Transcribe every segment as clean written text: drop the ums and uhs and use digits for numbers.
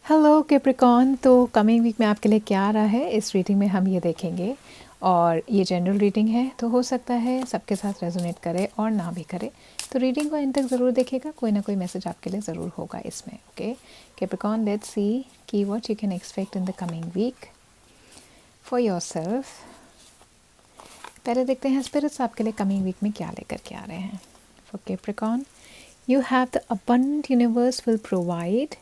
Hello Capricorn. तो coming week में आपके लिए क्या आ रहा है इस रीडिंग में हम ये देखेंगे। और ये जनरल रीडिंग है तो हो सकता है सबके साथ रेजोनेट करे और ना भी करे, तो रीडिंग को एंड तक ज़रूर देखेगा, कोई ना कोई मैसेज आपके लिए ज़रूर होगा इसमें। ओके कैप्रिकॉर्न, लेट्स सी की what you can expect in the coming week for yourself. पहले देखते हैं स्पिरिट्स आपके लिए कमिंग वीक में क्या लेकर के आ रहे हैं। For Capricorn, you have the abundant universe will provide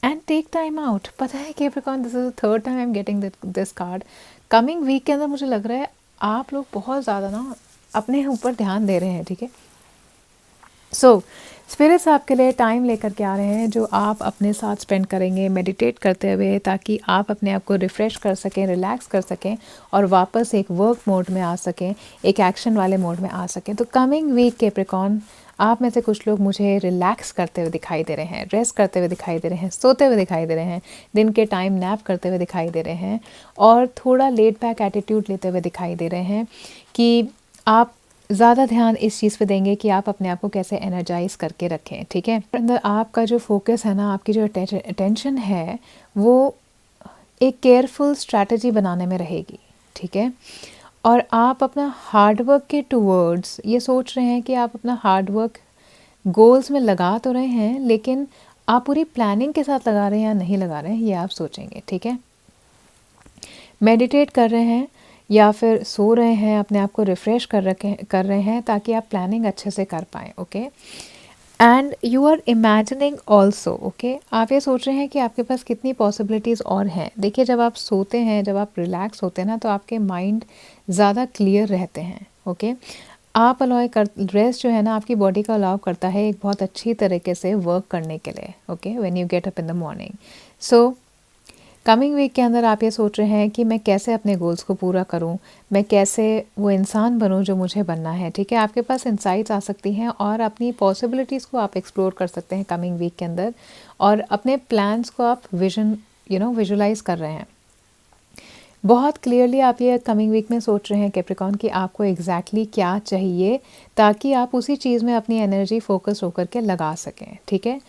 and take time out. पता है Capricorn, this is the third time I am getting this card. Coming week के अंदर मुझे लग रहा है आप लोग बहुत ज़्यादा ना अपने ऊपर ध्यान दे रहे हैं, ठीक है। सो स्पिरिट्स आपके लिए टाइम लेकर के आ रहे हैं जो आप अपने साथ स्पेंड करेंगे मेडिटेट करते हुए, ताकि आप अपने आप को रिफ़्रेश कर सकें, रिलैक्स कर सकें और वापस एक वर्क मोड में आ सकें, एक एक्शन वाले मोड में आ सकें। तो कमिंग वीक कैप्रिकॉर्न, आप में से कुछ लोग मुझे रिलैक्स करते हुए दिखाई दे रहे हैं, रेस्ट करते हुए दिखाई दे रहे हैं, सोते हुए दिखाई दे रहे हैं, दिन के टाइम नैप करते हुए दिखाई दे रहे हैं और थोड़ा लेट बैक एटीट्यूड लेते हुए दिखाई दे रहे हैं कि आप ज़्यादा ध्यान इस चीज़ पे देंगे कि आप अपने आप को कैसे एनर्जाइज करके रखें, ठीक है। अंदर आपका जो फोकस है ना, आपकी जो अटेंशन है, वो एक केयरफुल स्ट्रैटेजी बनाने में रहेगी, ठीक है। और आप अपना हार्डवर्क के टूवर्ड्स ये सोच रहे हैं कि आप अपना हार्डवर्क गोल्स में लगा तो रहे हैं, लेकिन आप पूरी प्लानिंग के साथ लगा रहे हैं या नहीं लगा रहे हैं, ये आप सोचेंगे, ठीक है। मेडिटेट कर रहे हैं या फिर सो रहे हैं, अपने आप को रिफ़्रेश कर रहे हैं ताकि आप प्लानिंग अच्छे से कर पाएँ। Okay, and you are imagining also. Okay, आप ये सोच रहे हैं कि आपके पास कितनी पॉसिबिलिटीज़ और हैं। देखिए, जब आप सोते हैं, जब आप रिलैक्स होते हैं ना, तो आपके माइंड ज़्यादा क्लियर रहते हैं। ओके, आप रेस्ट जो है ना, आपकी बॉडी का अलाउ करता है एक बहुत अच्छी तरीके से वर्क करने के लिए। Okay, when you get up in the morning. So coming week के अंदर आप ये सोच रहे हैं कि मैं कैसे अपने गोल्स को पूरा करूं, मैं कैसे वो इंसान बनूं जो मुझे बनना है, ठीक है। आपके पास इंसाइट्स आ सकती हैं और अपनी पॉसिबिलिटीज़ को आप एक्सप्लोर कर सकते हैं कमिंग वीक के अंदर, और अपने प्लान्स को आप विजुलाइज कर रहे हैं। बहुत क्लियरली आप ये कमिंग वीक में सोच रहे हैं कैप्रिकॉर्न कि आपको एग्जैक्टली क्या चाहिए, ताकि आप उसी चीज़ में अपनी एनर्जी फोकस होकर के लगा सकें, ठीक है।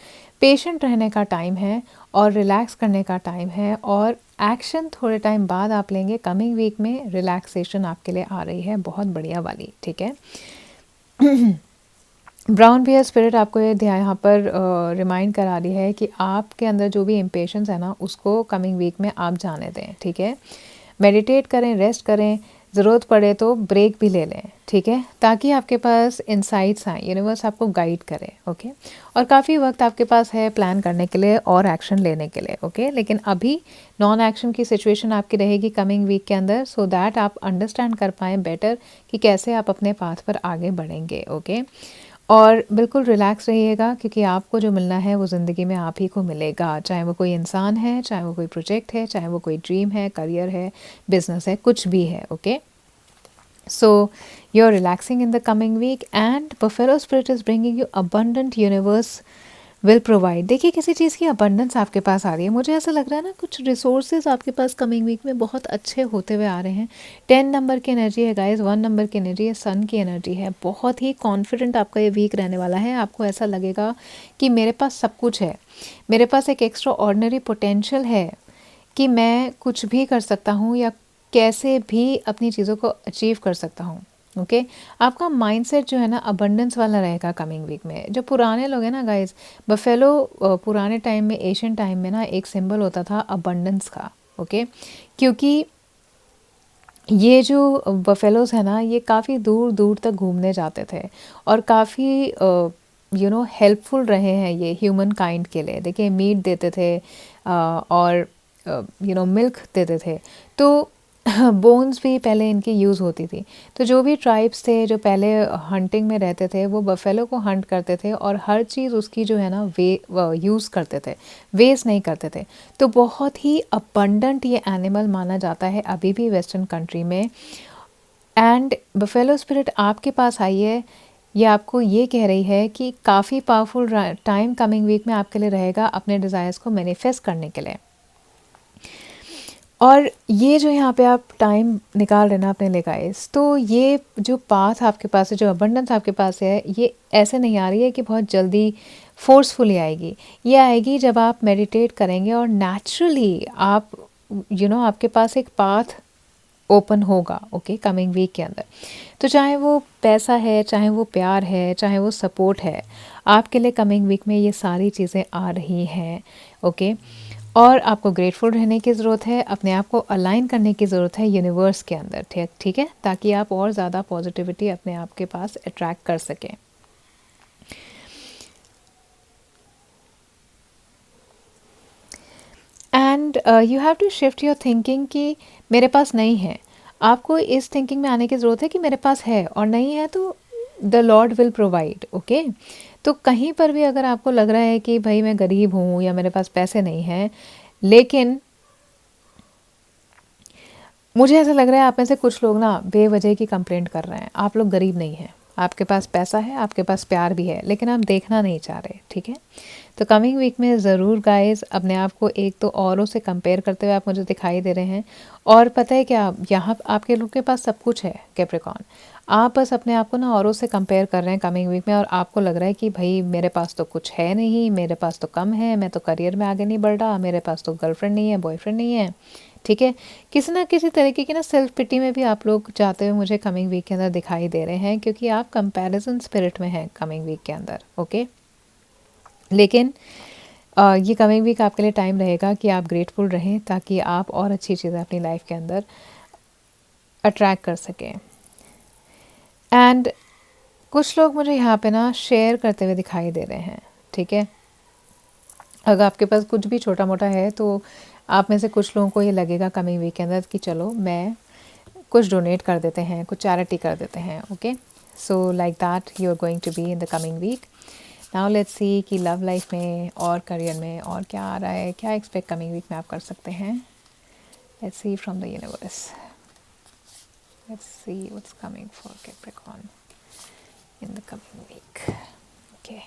पेशेंट रहने का टाइम है और रिलैक्स करने का टाइम है, और एक्शन थोड़े टाइम बाद आप लेंगे। कमिंग वीक में रिलैक्सेशन आपके लिए आ रही है, बहुत बढ़िया वाली, ठीक है। ब्राउन बियर स्पिरिट आपको ये यहाँ पर रिमाइंड करा रही है कि आपके अंदर जो भी इम्पेशंस है ना, उसको कमिंग वीक में आप जाने दें, ठीक है। मेडिटेट करें, रेस्ट करें, ज़रूरत पड़े तो ब्रेक भी ले लें, ठीक है, ताकि आपके पास इंसाइट्स आएँ, यूनिवर्स आपको गाइड करे। ओके, और काफ़ी वक्त आपके पास है प्लान करने के लिए और एक्शन लेने के लिए। ओके, लेकिन अभी नॉन एक्शन की सिचुएशन आपकी रहेगी कमिंग वीक के अंदर, सो दैट आप अंडरस्टैंड कर पाएँ बेटर कि कैसे आप अपने पाथ पर आगे बढ़ेंगे। ओके, और बिल्कुल रिलैक्स रहिएगा, क्योंकि आपको जो मिलना है वो ज़िंदगी में आप ही को मिलेगा, चाहे वो कोई इंसान है, चाहे वो कोई प्रोजेक्ट है, चाहे वो कोई ड्रीम है, करियर है, बिजनेस है, कुछ भी है। Okay, so you are relaxing in the coming week and buffalo spirit is bringing you abundant universe will provide. देखिए, किसी चीज़ की अबंडेंस आपके पास आ रही है, मुझे ऐसा लग रहा है ना, कुछ रिसोर्सेज आपके पास कमिंग वीक में बहुत अच्छे होते हुए आ रहे हैं। 10 नंबर की एनर्जी है गाइस, 1 नंबर की एनर्जी है, सन की एनर्जी है। बहुत ही कॉन्फिडेंट आपका ये वीक रहने वाला है। आपको ऐसा लगेगा कि मेरे पास सब कुछ है, मेरे पास एक एक्स्ट्रा ऑर्डिनरी पोटेंशियल है कि मैं कुछ भी कर सकता हूँ या कैसे भी अपनी चीज़ों को अचीव कर सकता हूँ। ओके, आपका माइंडसेट जो है ना अबंडेंस वाला रहेगा कमिंग वीक में। जो पुराने लोग हैं ना गाइस, बफेलो पुराने टाइम में, एशियन टाइम में ना, एक सिंबल होता था अबंडेंस का। ओके, क्योंकि ये जो बफेलोज है ना, ये काफ़ी दूर दूर तक घूमने जाते थे और काफ़ी हेल्पफुल रहे हैं ये ह्यूमन काइंड के लिए। देखिए, मीट देते थे और मिल्क देते थे, तो बोन्स भी पहले इनकी यूज़ होती थी। तो जो भी ट्राइब्स थे जो पहले हंटिंग में रहते थे, वो बफेलो को हंट करते थे और हर चीज़ उसकी जो है ना यूज़ करते थे, वेस्ट नहीं करते थे। तो बहुत ही अबंडेंट ये एनिमल माना जाता है अभी भी वेस्टर्न कंट्री में। एंड बफेलो स्पिरिट आपके पास आई है, ये आपको ये कह रही है कि काफ़ी पावरफुल टाइम कमिंग वीक में आपके लिए रहेगा अपने डिज़ायर्स को मैनिफेस्ट करने के लिए। और ये जो यहाँ पे आप टाइम निकाल रहे ना अपने लिए गाइस, तो ये जो पाथ आपके पास है, जो अबंडेंस आपके पास है, ये ऐसे नहीं आ रही है कि बहुत जल्दी फोर्सफुली आएगी। ये आएगी जब आप मेडिटेट करेंगे और नेचुरली आप आपके पास एक पाथ ओपन होगा, ओके, कमिंग वीक के अंदर। तो चाहे वो पैसा है, चाहे वो प्यार है, चाहे वो सपोर्ट है, आपके लिए कमिंग वीक में ये सारी चीज़ें आ रही हैं, ओके। और आपको ग्रेटफुल रहने की ज़रूरत है, अपने आप को अलाइन करने की ज़रूरत है यूनिवर्स के अंदर, ठीक है, ताकि आप और ज़्यादा पॉजिटिविटी अपने आप के पास अट्रैक्ट कर सकें। And you have to shift your thinking कि मेरे पास नहीं है। आपको इस थिंकिंग में आने की ज़रूरत है कि मेरे पास है, और नहीं है तो the Lord will provide, okay. तो कहीं पर भी अगर आपको लग रहा है कि भाई मैं गरीब हूँ या मेरे पास पैसे नहीं हैं, लेकिन मुझे ऐसा लग रहा है आप में से कुछ लोग ना बेवजह की कंप्लेंट कर रहे हैं। आप लोग गरीब नहीं हैं, आपके पास पैसा है, आपके पास प्यार भी है, लेकिन आप देखना नहीं चाह रहे, ठीक है। तो कमिंग वीक में ज़रूर गाइस अपने आप को एक तो औरों से कंपेयर करते हुए आप मुझे दिखाई दे रहे हैं। और पता है क्या, यहाँ आपके लोग के पास सब कुछ है कैप्रिकॉर्न, आप बस अपने आप को ना औरों से कंपेयर कर रहे हैं कमिंग वीक में, और आपको लग रहा है कि भाई मेरे पास तो कुछ है नहीं, मेरे पास तो कम है, मैं तो करियर में आगे नहीं बढ़ रहा, मेरे पास तो गर्लफ्रेंड नहीं है, बॉयफ्रेंड नहीं है, ठीक है। किसी ना किसी तरीके की ना सेल्फ पिटी में भी आप लोग जाते हुए मुझे कमिंग वीक के अंदर दिखाई दे रहे हैं, क्योंकि आप कंपैरिजन स्पिरिट में हैं कमिंग वीक के अंदर, ओके। लेकिन ये कमिंग वीक आपके लिए टाइम रहेगा कि आप ग्रेटफुल रहें, ताकि आप और अच्छी चीज़ें अपनी लाइफ के अंदर अट्रैक्ट कर सकें। एंड कुछ लोग मुझे यहाँ पे ना शेयर करते हुए दिखाई दे रहे हैं, ठीक है। अगर आपके पास कुछ भी छोटा मोटा है तो आप में से कुछ लोगों को ये लगेगा कमिंग वीक के अंदर कि चलो मैं कुछ डोनेट कर देते हैं, कुछ चैरिटी कर देते हैं, okay. So like that you are going to be in the coming week. Now let's see कि लव लाइफ में और करियर में और क्या आ रहा है, क्या एक्सपेक्ट कमिंग वीक में आप कर सकते हैं। Let's see from the universe, let's see what's coming for Capricorn in the coming week, okay.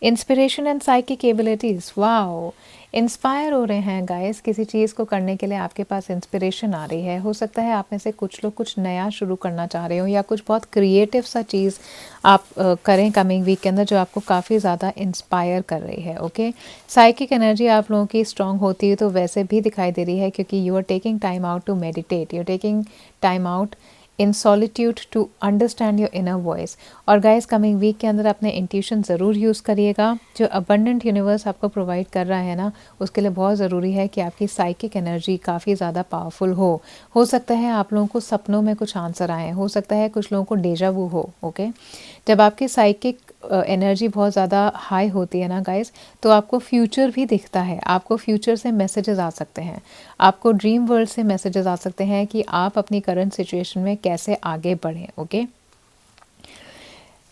Inspiration and psychic abilities, wow, inspire हो रहे हैं गाइस किसी चीज़ को करने के लिए, आपके पास इंस्पिरेशन आ रही है। हो सकता है आप में से कुछ लोग कुछ नया शुरू करना चाह रहे हो, या कुछ बहुत क्रिएटिव सा चीज़ आप करें कमिंग वीक के अंदर जो आपको काफ़ी ज़्यादा इंस्पायर कर रही है, ओके। साइकिक एनर्जी आप लोगों की स्ट्रॉन्ग होती है तो वैसे भी दिखाई दे रही है, क्योंकि you are taking time out to meditate, you are taking time out in solitude to understand your inner voice. और गाइस कमिंग वीक के अंदर अपने इंट्यूशन ज़रूर यूज़ करिएगा। जो अबंडेंट यूनिवर्स आपको प्रोवाइड कर रहा है ना, उसके लिए बहुत ज़रूरी है कि आपकी साइकिक एनर्जी काफ़ी ज़्यादा पावरफुल हो सकता है आप लोगों को सपनों में कुछ आंसर आए, हो सकता है कुछ लोगों को डेजा वू हो, ओके। जब आपकी साइकिक एनर्जी बहुत ज़्यादा हाई होती है ना गाइस, तो आपको फ्यूचर भी दिखता है, आपको फ्यूचर से मैसेजेस आ सकते हैं, आपको ड्रीम वर्ल्ड से मैसेजेस आ सकते हैं कि आप अपनी करंट सिचुएशन में कैसे आगे बढ़ें, ओके।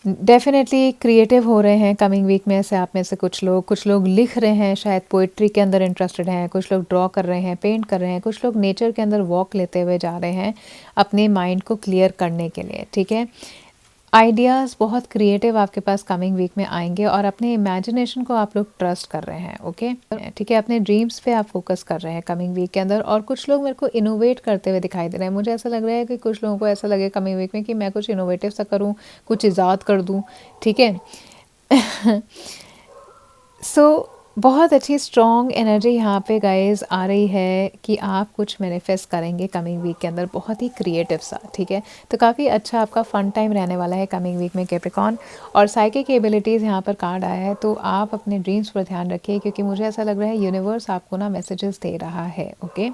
डेफिनेटली क्रिएटिव हो रहे हैं कमिंग वीक में से आप में से कुछ लोग लिख रहे हैं, शायद पोइट्री के अंदर इंटरेस्टेड हैं, कुछ लोग ड्रॉ कर रहे हैं, पेंट कर रहे हैं, कुछ लोग नेचर के अंदर वॉक लेते हुए जा रहे हैं अपने माइंड को क्लियर करने के लिए, ठीक है। आइडियाज़ बहुत क्रिएटिव आपके पास कमिंग वीक में आएंगे, और अपने इमेजिनेशन को आप लोग ट्रस्ट कर रहे हैं, ओके, ठीक है। अपने ड्रीम्स पे आप फोकस कर रहे हैं कमिंग वीक के अंदर। और कुछ लोग मेरे को इनोवेट करते हुए दिखाई दे रहे हैं। मुझे ऐसा लग रहा है कि कुछ लोगों को ऐसा लगे कमिंग वीक में कि मैं कुछ इनोवेटिव सा करूँ, कुछ ईजाद कर दूँ, ठीक है। सो बहुत अच्छी स्ट्रॉन्ग एनर्जी यहाँ पे गाइस आ रही है कि आप कुछ मैनिफेस्ट करेंगे कमिंग वीक के अंदर, बहुत ही क्रिएटिव सा, ठीक है। तो काफ़ी अच्छा आपका फन टाइम रहने वाला है कमिंग वीक में कैप्रिकॉर्न। और साइकिक एबिलिटीज़ यहाँ पर कार्ड आया है, तो आप अपने ड्रीम्स पर ध्यान रखिए, क्योंकि मुझे ऐसा लग रहा है यूनिवर्स आपको ना मैसेजेस दे रहा है, okay.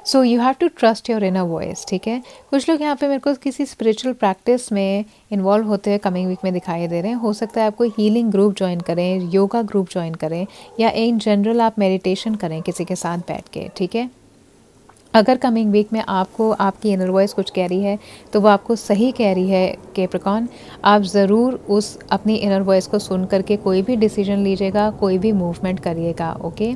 So you have to trust your inner voice, ठीक है। कुछ लोग यहाँ पे मेरे को किसी स्पिरिचुअल प्रैक्टिस में इन्वॉल्व होते हुए कमिंग वीक में दिखाई दे रहे हैं। हो सकता है आप कोई हीलिंग ग्रुप ज्वाइन करें, योगा ग्रुप ज्वाइन करें, या इन जनरल आप मेडिटेशन करें किसी के साथ बैठ के, ठीक है। अगर कमिंग वीक में आपको आपकी इनर वॉइस कुछ कह रही है तो वो आपको सही कह रही है कैप्रिकॉर्न। आप ज़रूर उस अपनी इनर वॉइस को सुन करके कोई भी डिसीजन लीजिएगा, कोई भी मूवमेंट करिएगा, ओके।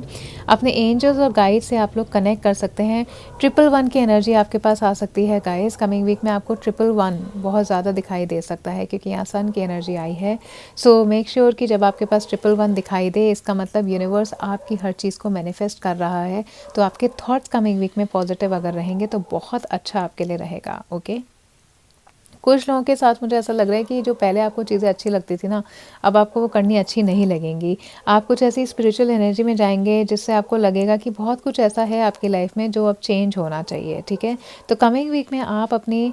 अपने एंजल्स और गाइड से आप लोग कनेक्ट कर सकते हैं। 111 की एनर्जी आपके पास आ सकती है गाइस कमिंग वीक में। आपको 111 बहुत ज़्यादा दिखाई दे सकता है, क्योंकि यहाँ सन की एनर्जी आई है। सो मेक श्योर कि जब आपके पास 111 दिखाई दे, इसका मतलब यूनिवर्स आपकी हर चीज़ को मैनिफेस्ट कर रहा है। तो आपके थॉट्स कमिंग वीक में पॉजिटिव अगर रहेंगे तो बहुत अच्छा आपके लिए रहेगा, ओके। कुछ लोगों के साथ मुझे ऐसा लग रहा है कि जो पहले आपको चीज़ें अच्छी लगती थी ना, अब आपको वो करनी अच्छी नहीं लगेंगी। आप कुछ ऐसी स्पिरिचुअल एनर्जी में जाएंगे जिससे आपको लगेगा कि बहुत कुछ ऐसा है आपकी लाइफ में जो अब चेंज होना चाहिए, ठीक है। तो कमिंग वीक में आप अपनी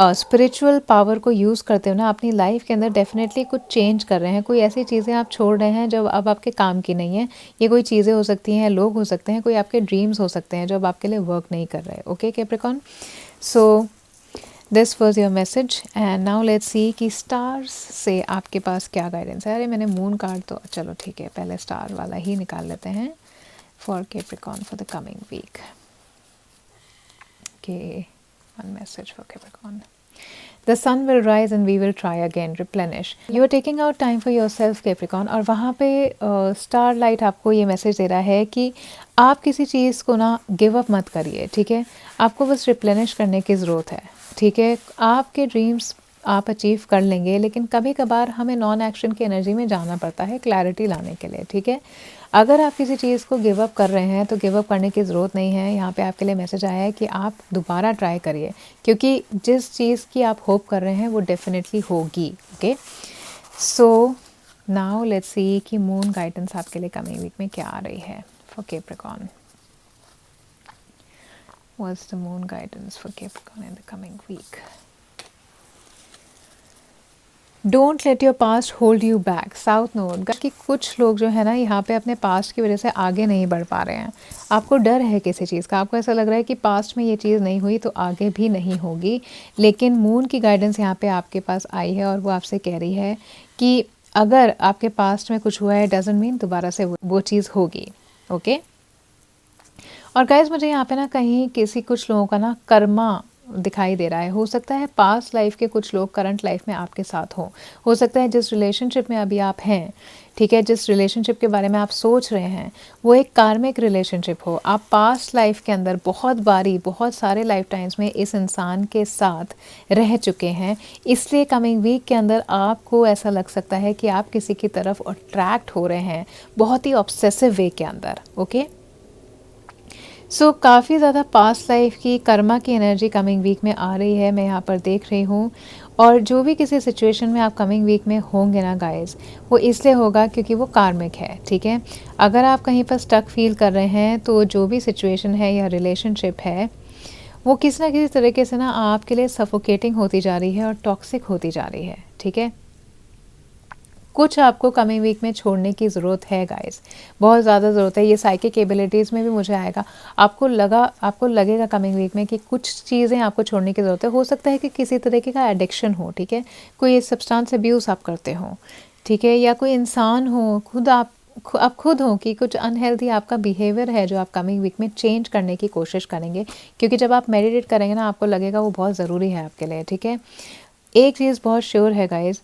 स्पिरिचुअल पावर को यूज़ करते हो ना, अपनी लाइफ के अंदर डेफिनेटली कुछ चेंज कर रहे हैं। कोई ऐसी चीज़ें आप छोड़ रहे हैं जो अब आपके काम की नहीं है। ये कोई चीज़ें हो सकती हैं, लोग हो सकते हैं, कोई आपके ड्रीम्स हो सकते हैं जो अब आपके लिए वर्क नहीं कर रहे। Okay Capricorn, so this was your message and now let's see कि स्टार्स से आपके पास क्या गाइडेंस है। अरे मैंने मून कार्ड तो चलो ठीक है, पहले स्टार वाला ही निकाल लेते हैं for Capricorn for the coming week. Okay, one message for Capricorn. The sun will rise and we will try again, replenish. You are taking out time for yourself, Capricorn. और वहाँ पे स्टार लाइट आपको ये message दे रहा है कि आप किसी चीज़ को ना गिव अप मत करिए, ठीक है। आपको बस रिप्लेनिश करने की ज़रूरत है, ठीक है। आपके ड्रीम्स आप अचीव कर लेंगे, लेकिन कभी कभार हमें नॉन एक्शन की एनर्जी में जाना पड़ता है क्लैरिटी लाने के लिए, ठीक है। अगर आप किसी चीज़ को गिव अप कर रहे हैं तो गिव अप करने की ज़रूरत नहीं है। यहाँ पे आपके लिए मैसेज आया है कि आप दोबारा ट्राई करिए, क्योंकि जिस चीज़ की आप होप कर रहे हैं वो डेफिनेटली होगी। Okay, so now let's see कि मून गाइडेंस आपके लिए कमिंग वीक में क्या आ रही है for Capricorn. What's the moon guidance for Capricorn in the coming week. Don't let your past hold you back, south node कि कुछ लोग जो है ना यहाँ पे अपने पास्ट की वजह से आगे नहीं बढ़ पा रहे हैं। आपको डर है किसी चीज़ का, आपको ऐसा लग रहा है कि पास्ट में ये चीज़ नहीं हुई तो आगे भी नहीं होगी, लेकिन मून की गाइडेंस यहाँ पे आपके पास आई है और वो आपसे कह रही है कि अगर आपके पास्ट में कुछ हुआ है डजंट मीन दोबारा से वो चीज़ होगी। ओके, और गाइज मुझे यहाँ पे ना कहीं किसी कुछ लोगों का ना कर्मा दिखाई दे रहा है। हो सकता है पास्ट लाइफ के कुछ लोग करंट लाइफ में आपके साथ हो सकता है जिस रिलेशनशिप में अभी आप हैं, ठीक है, जिस रिलेशनशिप के बारे में आप सोच रहे हैं वो एक कार्मिक रिलेशनशिप हो। आप पास्ट लाइफ के अंदर बहुत सारे लाइफ टाइम्स में इस इंसान के साथ रह चुके हैं, इसलिए कमिंग वीक के अंदर आपको ऐसा लग सकता है कि आप किसी की तरफ अट्रैक्ट हो रहे हैं बहुत ही ऑब्सेसिव वे के अंदर। ओके, सो काफ़ी ज़्यादा पास्ट लाइफ की कर्मा की एनर्जी कमिंग वीक में आ रही है, मैं यहाँ पर देख रही हूँ। और जो भी किसी सिचुएशन में आप कमिंग वीक में होंगे ना गाइस, वो इसलिए होगा क्योंकि वो कार्मिक है, ठीक है। अगर आप कहीं पर स्टक फील कर रहे हैं तो जो भी सिचुएशन है या रिलेशनशिप है वो किसी ना किसी तरीके से ना आपके लिए सफोकेटिंग होती जा रही है और टॉक्सिक होती जा रही है, ठीक है। कुछ आपको कमिंग वीक में छोड़ने की ज़रूरत है गाइस, बहुत ज़्यादा ज़रूरत है। ये साइकिक एबिलिटीज़ में भी मुझे आएगा, आपको लगेगा कमिंग वीक में कि कुछ चीज़ें आपको छोड़ने की ज़रूरत है। हो सकता है कि किसी तरीके का एडिक्शन हो, ठीक है, कोई सब्सटेंस अब्यूज़ आप करते हो, ठीक है, या कोई इंसान हो, आप खुद हो कि कुछ अनहेल्दी आपका बिहेवियर है जो आप कमिंग वीक में चेंज करने की कोशिश करेंगे, क्योंकि जब आप मेडिटेट करेंगे ना आपको लगेगा वो बहुत ज़रूरी है आपके लिए, ठीक है। एक चीज़ बहुत श्योर है गाइज़,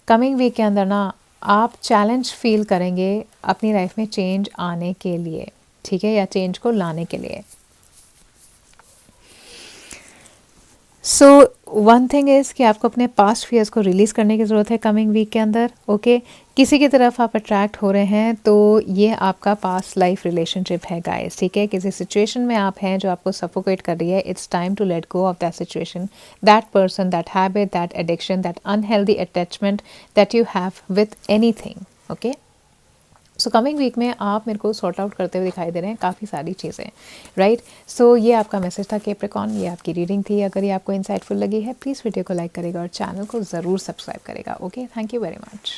कमिंग वीक के अंदर ना आप चैलेंज फील करेंगे अपनी लाइफ में चेंज आने के लिए, ठीक है, या चेंज को लाने के लिए। सो वन थिंग इज़ कि आपको अपने पास्ट फियर्स को रिलीज़ करने की ज़रूरत है कमिंग वीक के अंदर। ओके, किसी की तरफ आप अट्रैक्ट हो रहे हैं तो ये आपका पास्ट लाइफ रिलेशनशिप है गाइस, ठीक है। किसी सिचुएशन में आप हैं जो आपको सफोकेट कर रही है, it's time to let go of that situation, that person, that habit, that addiction, that unhealthy attachment that you have with anything. Okay, so coming week में आप मेरे को सॉर्ट आउट करते हुए दिखाई दे रहे हैं काफ़ी सारी चीज़ें, राइट। सो ये आपका मैसेज था कैप्रिकॉर्न, ये आपकी रीडिंग थी। अगर ये आपको इंसाइटफुल लगी है प्लीज़ वीडियो को लाइक करेगा और चैनल को ज़रूर सब्सक्राइब करेगा। Okay, thank you very much.